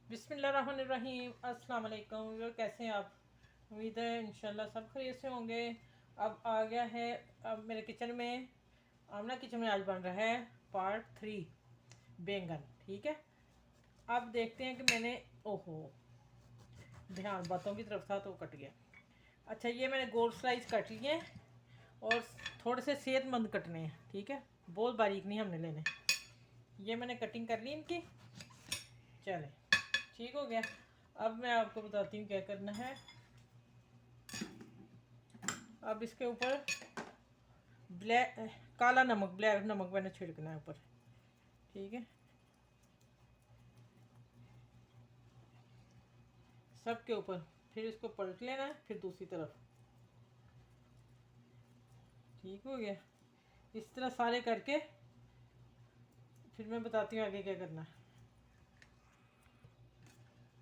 बिस्मिल्लाहिर्रहमानिर्रहीम। अस्सलाम वालेकुम। कैसे हैं आप? उम्मीद है इंशाल्लाह सब खैरियत से होंगे। अब आ गया है अब मेरे किचन में, आमना किचन में आज बन रहा है पार्ट 3 बैंगन। ठीक है, अब देखते हैं कि मैंने, ओहो ध्यान बातों की तरफ था तो कट गया। अच्छा, ये मैंने गोल स्लाइस कट लिए हैं और थोड़े से सेहतमंद कटने हैं। ठीक है, बहुत बारीक नहीं हमने लेने। ये मैंने कटिंग कर ली इनकी। चले, ठीक हो गया। अब मैं आपको बताती हूँ क्या करना है। अब इसके ऊपर ब्लैक काला नमक, ब्लैक नमक मैंने छिड़कना है ऊपर। ठीक है, सब के ऊपर। फिर इसको पलट लेना है, फिर दूसरी तरफ। ठीक हो गया। इस तरह सारे करके फिर मैं बताती हूँ आगे क्या करना है।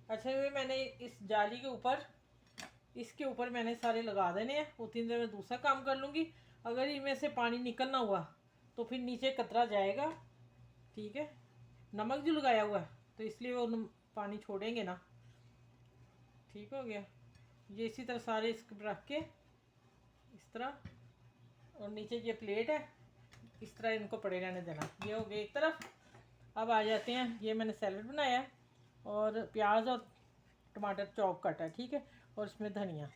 अच्छा, ये मैंने इस जाली के ऊपर, इसके ऊपर मैंने सारे लगा देने हैं। उतनी देर में दूसरा काम कर लूँगी। अगर इनमें से पानी निकलना हुआ तो फिर नीचे कतरा जाएगा। ठीक है, नमक जो लगाया हुआ है तो इसलिए वो पानी छोड़ेंगे ना। ठीक हो गया। ये इसी तरह सारे इसको रख के इस तरह, और नीचे ये प्लेट है, इस तरह इनको पड़े रहने देना। ये हो गया एक तरफ। अब आ जाते हैं, ये मैंने सैलड बनाया है और प्याज और टमाटर चॉप काटा है। ठीक है, और इसमें धनिया,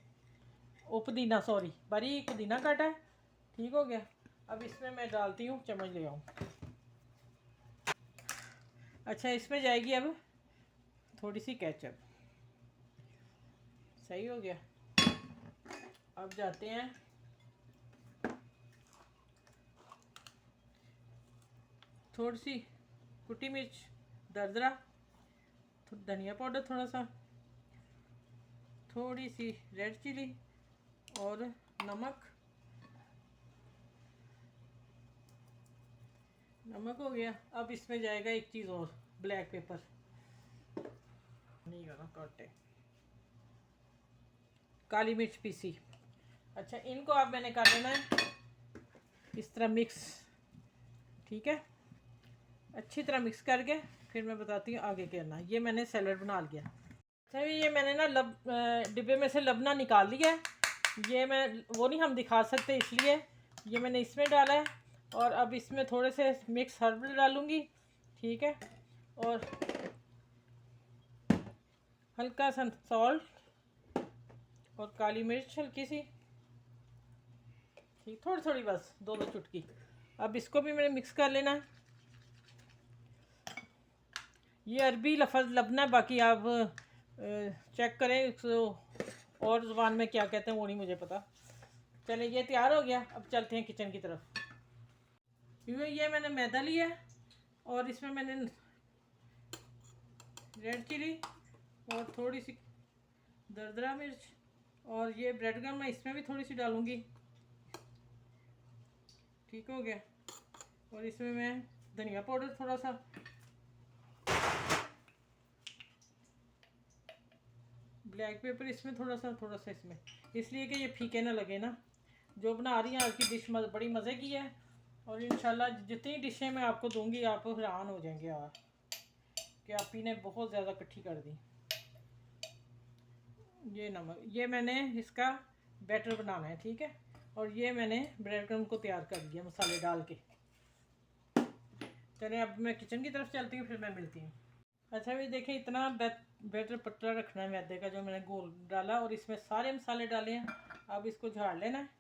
ओ पुदीना, सॉरी बारीक पुदीना काटा है। ठीक हो गया। अब इसमें मैं डालती हूँ, चम्मच ले आऊँ। अच्छा, इसमें जाएगी अब थोड़ी सी केचप। सही हो गया। अब जाते हैं थोड़ी सी कुटी मिर्च दरदरा, धनिया पाउडर थोड़ा सा, थोड़ी सी रेड चिली और नमक। नमक हो गया। अब इसमें जाएगा एक चीज़ और, ब्लैक पेपर। नहीं करना काटे, काली मिर्च पीसी। अच्छा, इनको अब मैंने कर लेना है इस तरह मिक्स। ठीक है, अच्छी तरह मिक्स करके फिर मैं बताती हूँ आगे क्या करना। ये मैंने सैलड बना लिया। अच्छा, ये मैंने ना डिब्बे में से लबना निकाल लिया है। ये मैं वो नहीं हम दिखा सकते, इसलिए ये मैंने इसमें डाला है। और अब इसमें थोड़े से मिक्स हर्ब डालूँगी। ठीक है, और हल्का सा सॉल्ट और काली मिर्च हल्की सी। ठीक, थोड़ी थोड़ी बस, दो दो चुटकी। अब इसको भी मैंने मिक्स कर लेना है। ये अरबी लफ्ज़ लबना है, बाकी आप चेक करें तो और ज़ुबान में क्या कहते हैं वो नहीं मुझे पता। चलिए, ये तैयार हो गया। अब चलते हैं किचन की तरफ। ये मैंने मैदा लिया है और इसमें मैंने रेड चिली और थोड़ी सी दरदरा मिर्च, और ये ब्रेड गम मैं इसमें भी थोड़ी सी डालूँगी। ठीक हो गया। और इसमें मैं धनिया पाउडर थोड़ा सा, ब्लैक पेपर इसमें थोड़ा सा इसमें, इसलिए कि ये फीके ना लगे ना। जो बना रही हैं आज की डिश बड़ी मज़े की है। और इंशाल्लाह जितनी डिशें मैं आपको दूंगी आप हैरान हो जाएंगे यार कि आप ही ने बहुत ज़्यादा इकट्ठी कर दी। ये नमक, ये मैंने इसका बैटर बनाना है। ठीक है, और ये मैंने ब्रेड क्रम्ब को तैयार कर दिया मसाले डाल के। चलिए, अब मैं किचन की तरफ चलती हूँ, फिर मैं मिलती हूँ। अच्छा, भी देखें, इतना बैटर पतला रखना है मैदे का जो मैंने गोल डाला, और इसमें सारे मसाले डाले हैं। अब इसको झाड़ लेना है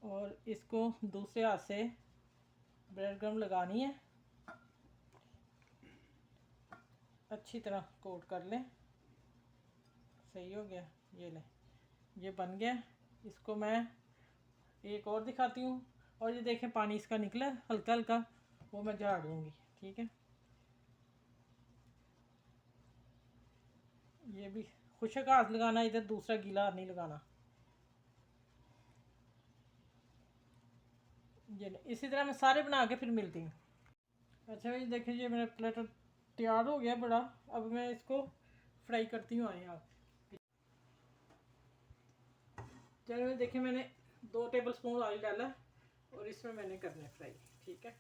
और इसको दूसरे हाथ से ब्रेड क्रम्ब लगानी है, अच्छी तरह कोट कर लें। सही हो गया। ये ले, ये बन गया। इसको मैं एक और दिखाती हूँ। और ये देखें, पानी इसका निकला हल्का हल्का, वो मैं झाड़ दूँगी। ठीक है, ये भी खुशक हाथ लगाना, इधर दूसरा गीला हाथ नहीं लगाना। ये इसी तरह मैं सारे बना के फिर मिलती हूँ। अच्छा भाई, देखिए ये मेरा प्लेटर तैयार हो गया बड़ा। अब मैं इसको फ्राई करती हूँ। आए आप, चलो देखिए, मैंने 2 टेबल स्पून ऑयल डाला और इसमें मैंने करना है फ्राई। ठीक है,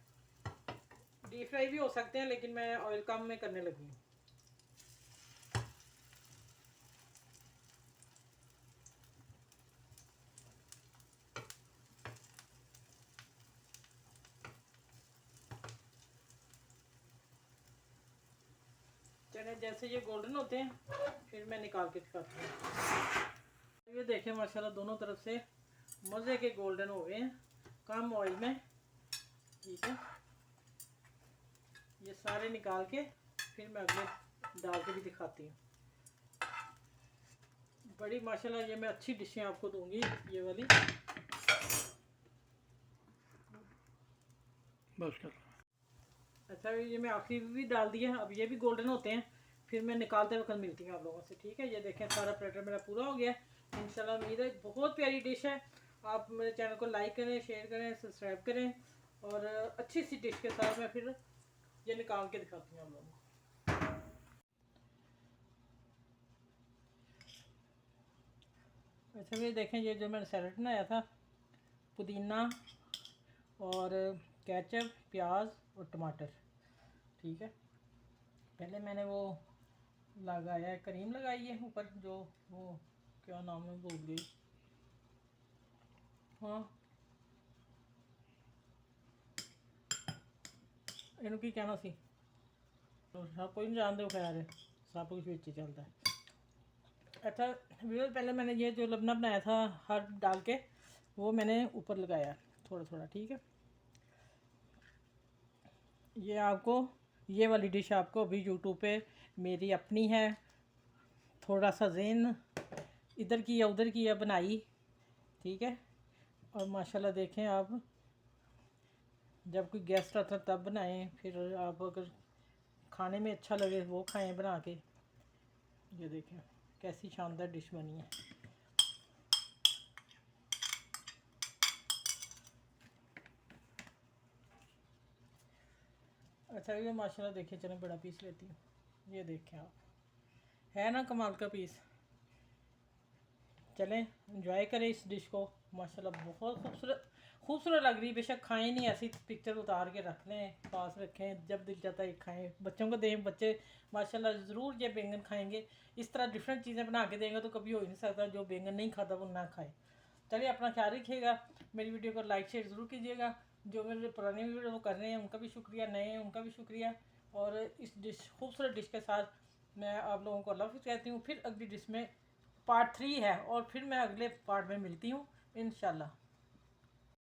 डीप फ्राई भी हो सकते हैं, लेकिन मैं ऑयल कम में करने लगी हूँ। जैसे ये गोल्डन होते हैं फिर मैं निकाल के दिखाती हूँ। ये देखें माशाल्लाह दोनों तरफ से मज़े के गोल्डन हो गए हैं, कम ऑयल में। ठीक है, ये सारे निकाल के फिर मैं अगले डाल के भी दिखाती हूँ। बड़ी माशाल्लाह ये मैं अच्छी डिशें आपको दूंगी ये वाली। बस कर। अच्छा, ये मैं आखिरी भी डाल दिया। अब ये भी गोल्डन होते हैं, फिर मैं निकालते वक्त मिलती हूँ आप लोगों से। ठीक है, ये देखें सारा प्लेटर मेरा पूरा हो गया है। इंशाल्लाह उम्मीद है बहुत प्यारी डिश है। आप मेरे चैनल को लाइक करें, शेयर करें, सब्सक्राइब करें। और अच्छी सी डिश के साथ मैं फिर ये निकाल के दिखाती हूँ आप लोगों को। अच्छा, ये देखें ये जो मैंने सैलेड बनाया था, पुदीना और केचप, प्याज और टमाटर। ठीक है, पहले मैंने वो लगाया है, क्रीम लगाई है ऊपर, जो वो क्या नाम है भूल गई। हाँ, इनू की कहना सी सब कोई नहीं जानते, खैर है सब कुछ बिच चलता है। अच्छा व्यूअर, पहले मैंने ये जो लबना बनाया था हर डाल के, वो मैंने ऊपर लगाया थोड़ा थोड़ा। ठीक है, ये आपको ये वाली डिश आपको अभी यूट्यूब पे मेरी अपनी है, थोड़ा सा जेन इधर की या उधर की या बनाई। ठीक है, और माशाल्लाह देखें आप, जब कोई गेस्ट आता तब बनाएं, फिर आप अगर खाने में अच्छा लगे वो खाएं बना के। ये देखें कैसी शानदार डिश बनी है। अच्छा, ये माशाल्लाह देखिए, चलें बड़ा पीस लेती हूँ। ये देखें आप, है ना कमाल का पीस। चलें एंजॉय करें इस डिश को। माशाल्लाह बहुत खूबसूरत खूबसूरत लग रही। बेशक खाएं नहीं, ऐसी पिक्चर उतार के रख लें, पास रखें, जब दिल जाता है खाएं, बच्चों को दें। बच्चे माशाल्लाह ज़रूर ये बैंगन खाएंगे। इस तरह डिफरेंट चीज़ें बना के देंगे तो कभी हो ही नहीं सकता जो बैंगन नहीं खाता वो ना खाए। चलिए अपना ख्याल रखिएगा, मेरी वीडियो को लाइक शेयर ज़रूर कीजिएगा। जो मेरे पुराने वीडियो वो कर रहे हैं उनका भी शुक्रिया, नए हैं उनका भी शुक्रिया। और इस डिश खूबसूरत डिश के साथ मैं आप लोगों को अल्लाह हाफ़िज़ कहती हूँ। फिर अगली डिश में पार्ट 3 है और फिर मैं अगले पार्ट में मिलती हूँ इंशाल्लाह।